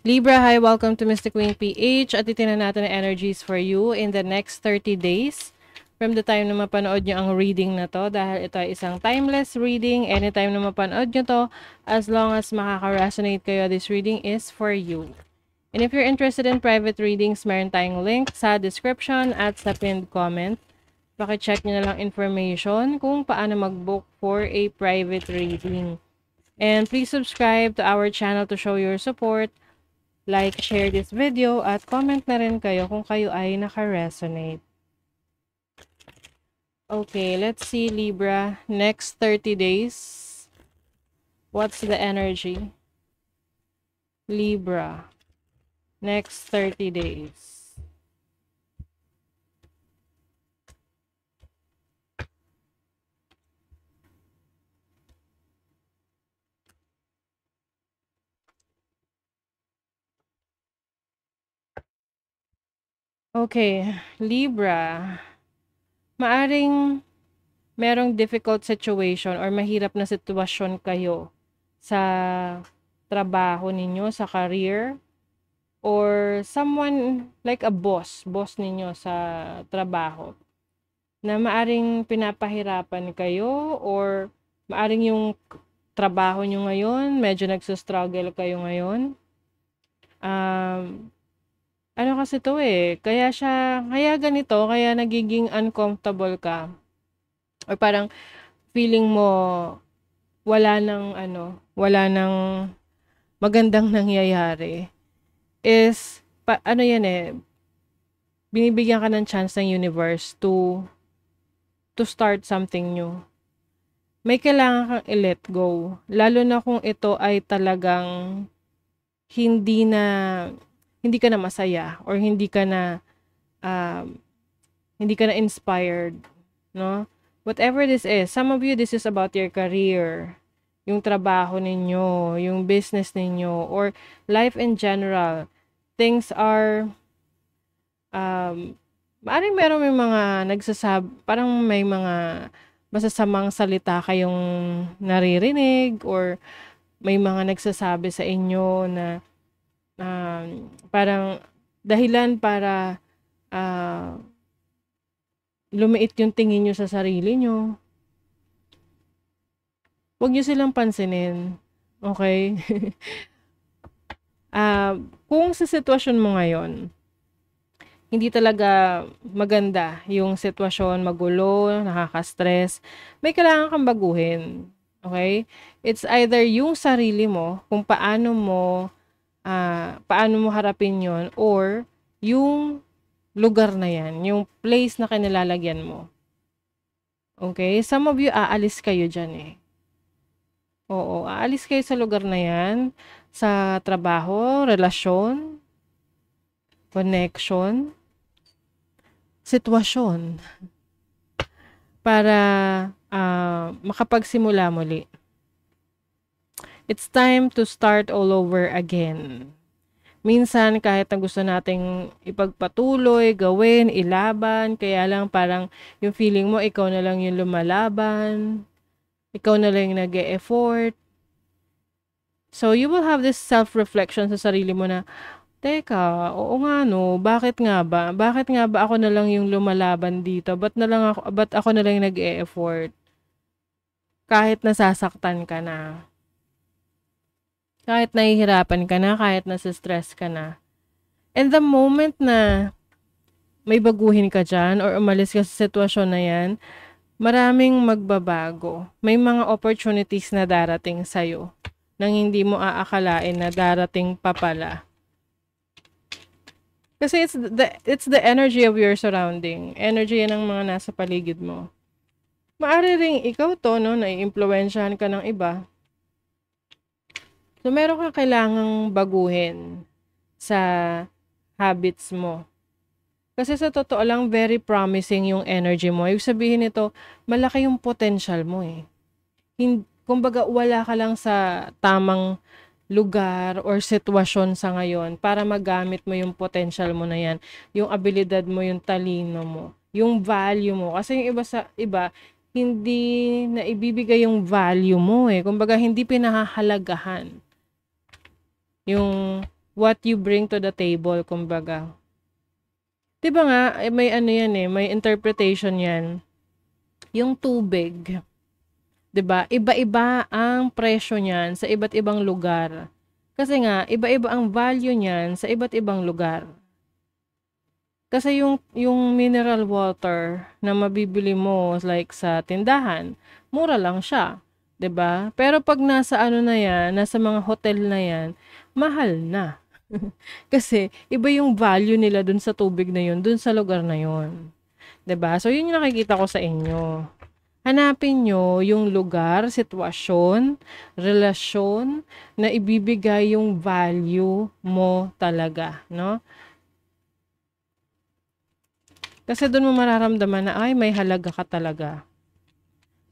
Libra, hi, welcome to Mystic Wing PH at itinan natin ang energies for you in the next 30 days from the time na mapanood nyo ang reading na to dahil ito ay isang timeless reading. Anytime na mapanood nyo to, as long as makaka-resonate kayo, this reading is for you. And if you're interested in private readings, meron tayong link sa description at sa pinned comment. Paki-check nyo na lang information kung paano mag-book for a private reading. And please subscribe to our channel to show your support. Like, share this video, at comment na rin kayo kung kayo ay naka-resonate. Okay, let's see Libra. Next 30 days. What's the energy? Libra. Next 30 days. Okay, Libra. Maaring merong difficult situation or mahirap na sitwasyon kayo sa trabaho ninyo, sa career, or someone like a boss ninyo sa trabaho na maaring pinapahirapan kayo or maaring yung trabaho nyo ngayon, medyo nagsustruggle kayo ngayon. Ano kasi to kaya ganito, kaya nagiging uncomfortable ka. Or parang feeling mo wala nang magandang nangyayari. Is, binibigyan ka ng chance ng universe to start something new. May kailangan kang i-let go. Lalo na kung ito ay talagang hindi ka na masaya or hindi ka na inspired, no? Whatever this is, some of you, this is about your career, yung trabaho ninyo, yung business ninyo, or life in general. Things are, maaaring meron may mga parang may mga masasamang salita kayong naririnig, or may mga nagsasabi sa inyo na parang dahilan para lumiit yung tingin nyo sa sarili nyo. Huwag nyo silang pansinin. Okay? Kung sa sitwasyon mo ngayon, hindi talaga maganda yung sitwasyon, magulo, nakaka-stress, may kailangan kang baguhin. Okay? It's either yung sarili mo, kung paano mo harapin yon, or yung lugar na yan, yung place na kinilalagyan mo. Okay? Some of you, aalis kayo dyan Oo, aalis kayo sa lugar na yan, sa trabaho, relasyon, connection, sitwasyon, para makapagsimula muli. It's time to start all over again. Minsan, kahit na gusto nating ipagpatuloy, gawin, ilaban, kaya lang parang yung feeling mo, ikaw na lang yung lumalaban, ikaw na lang yung nag-e-effort. So, you will have this self-reflection sa sarili mo na, teka, oo nga no, bakit nga ba? Bakit nga ba ako na lang yung lumalaban dito? Ba't ako na lang yung nag-e-effort? Kahit nasasaktan ka na. Kahit nahihirapan ka na, kahit nasa-stress ka na. And the moment na may baguhin ka dyan or umalis ka sa sitwasyon na yan, maraming magbabago. May mga opportunities na darating sa'yo nang hindi mo aakalain na darating pa pala. Kasi it's the energy of your surrounding. Energy yan ng mga nasa paligid mo. Maari ring ikaw to, no, naiimpluwensyahan ka ng iba. So, meron kang kailangang baguhin sa habits mo. Kasi sa totoo lang, very promising yung energy mo. Ibig sabihin nito, malaki yung potential mo Kumbaga, wala ka lang sa tamang lugar or sitwasyon sa ngayon para magamit mo yung potential mo na yan. Yung abilidad mo, yung talino mo, yung value mo. Kasi yung iba, hindi na ibibigay yung value mo Kumbaga, hindi pinahahalagahan yung what you bring to the table, kumbaga. 'Di ba nga, may ano yan may interpretation yan. Yung tubig, 'di ba? Iba-iba ang presyo niyan sa iba't ibang lugar. Kasi nga, iba-iba ang value niyan sa iba't ibang lugar. Kasi yung mineral water na mabibili mo like sa tindahan, mura lang siya, 'di ba? Pero pag nasa ano na yan, nasa mga hotel na yan, mahal na. Kasi iba yung value nila dun sa tubig na yun, dun sa lugar na yun, 'di ba? So yun yung nakikita ko sa inyo. Hanapin nyo yung lugar, sitwasyon, relasyon na ibibigay yung value mo talaga, no? Kasi dun mo mararamdaman na, ay, may halaga ka talaga.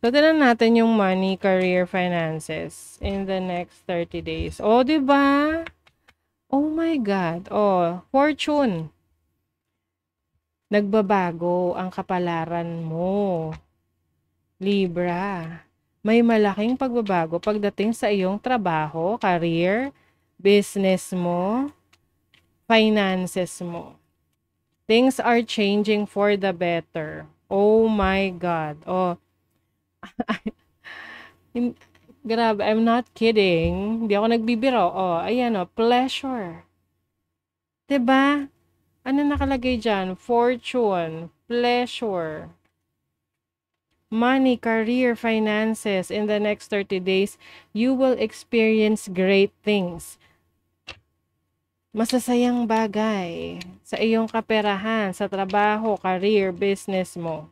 So, tignan natin yung money, career, finances in the next 30 days. Oh, di ba? Oh my God. Oh, fortune. Nagbabago ang kapalaran mo. Libra. May malaking pagbabago pagdating sa iyong trabaho, career, business mo, finances mo. Things are changing for the better. Oh my God. Oh, grabe, I'm not kidding. Hindi ako nagbibiro. Oh, ayan pleasure. 'Di ba? Ano nakalagay diyan? Fortune, pleasure, money, career, finances. In the next 30 days, you will experience great things. Masasayang bagay sa iyong kaperahan, sa trabaho, career, business mo.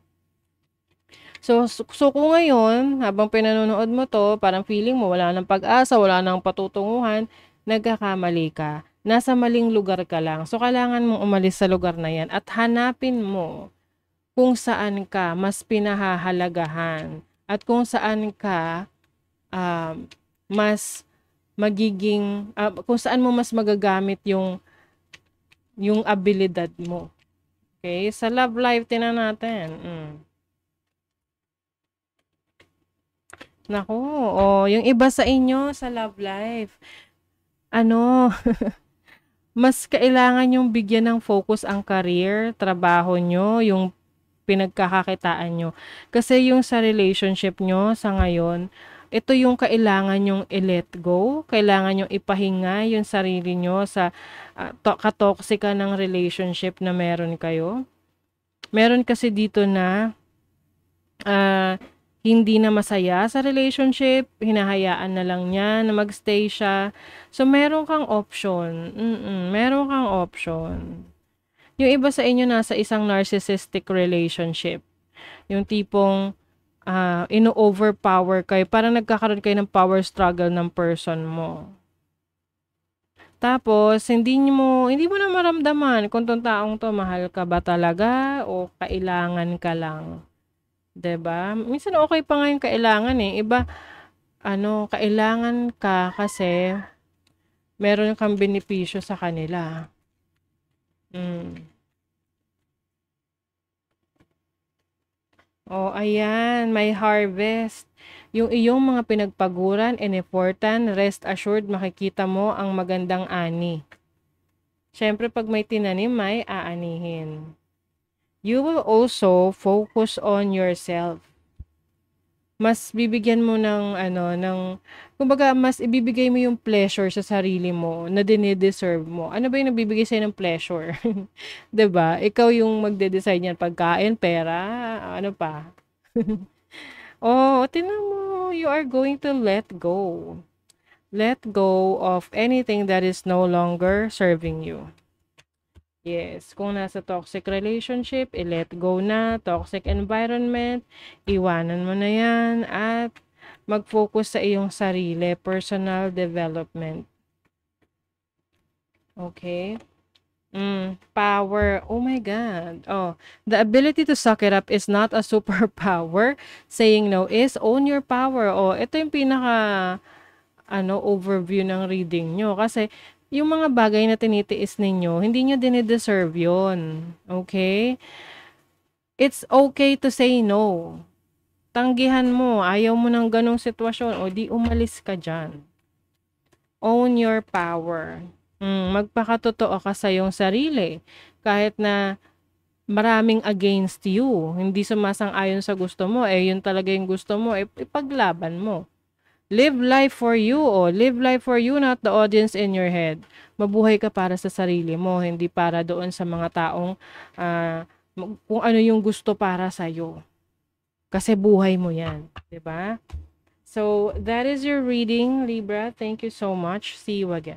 So kung ngayon, habang pinanonood mo 'to, parang feeling mo wala ng pag-asa, wala ng patutunguhan, nagkakamali ka. Nasa maling lugar ka lang. So kailangan mong umalis sa lugar na 'yan at hanapin mo kung saan ka mas pinahahalagahan at kung saan ka mas magiging kung saan mo mas magagamit yung abilidad mo. Okay? Sa love life tingnan natin. Naku, yung iba sa inyo sa love life, ano, mas kailangan yung bigyan ng focus ang career, trabaho nyo, yung pinagkakakitaan nyo. Kasi yung sa relationship nyo sa ngayon, ito yung kailangan yung i-let go, kailangan yung ipahinga yung sarili nyo sa katoksika ng relationship na meron kayo. Meron kasi dito na hindi na masaya sa relationship, hinahayaan na lang niya na magstay siya. So, meron kang option. Meron kang option. Yung iba sa inyo nasa isang narcissistic relationship. Yung tipong ino-overpower kayo. Parang nagkakaroon kayo ng power struggle ng person mo. Tapos, hindi mo na maramdaman kung tong taong to mahal ka ba talaga o kailangan ka lang. 'Di ba? Minsan okay pa nga yung kailangan iba kailangan ka kasi meron kang benepisyo sa kanila. Oh, ayan, may harvest. Yung iyong mga pinagpaguran, inefortan, rest assured makikita mo ang magandang ani. Siyempre, pag may tinanim, may aanihin. You will also focus on yourself. Mas bibigyan mo kumbaga mas ibibigay mo yung pleasure sa sarili mo na dine-deserve mo. Ano ba yung nabibigay sa'yo ng pleasure? 'Di ba? Ikaw yung magde-decide niyan, pagkain, pera, ano pa? Oh, tingnan mo, you are going to let go. Let go of anything that is no longer serving you. Yes, kung nasa toxic relationship, i-let go na, toxic environment, iwanan mo na yan at mag-focus sa iyong sarili, personal development. Okay? Power. Oh my God. Oh, the ability to suck it up is not a superpower. Saying no is own your power. Oh, ito yung pinaka overview ng reading nyo. Kasi yung mga bagay na tinitiis ninyo, hindi nyo dinideserve yun. Okay? It's okay to say no. Tanggihan mo. Ayaw mo ng ganong sitwasyon. O di umalis ka dyan. Own your power. Magpakatotoo ka sa iyong sarili. Kahit na maraming against you, hindi sumasang-ayon sa gusto mo, yun talaga yung gusto mo, ipaglaban mo. Live life for you, live life for you, not the audience in your head. Mabuhay ka para sa sarili mo, hindi para doon sa mga taong kung ano yung gusto para sa iyo. Kasi buhay mo 'yan, 'di ba? So, that is your reading, Libra. Thank you so much. See you again.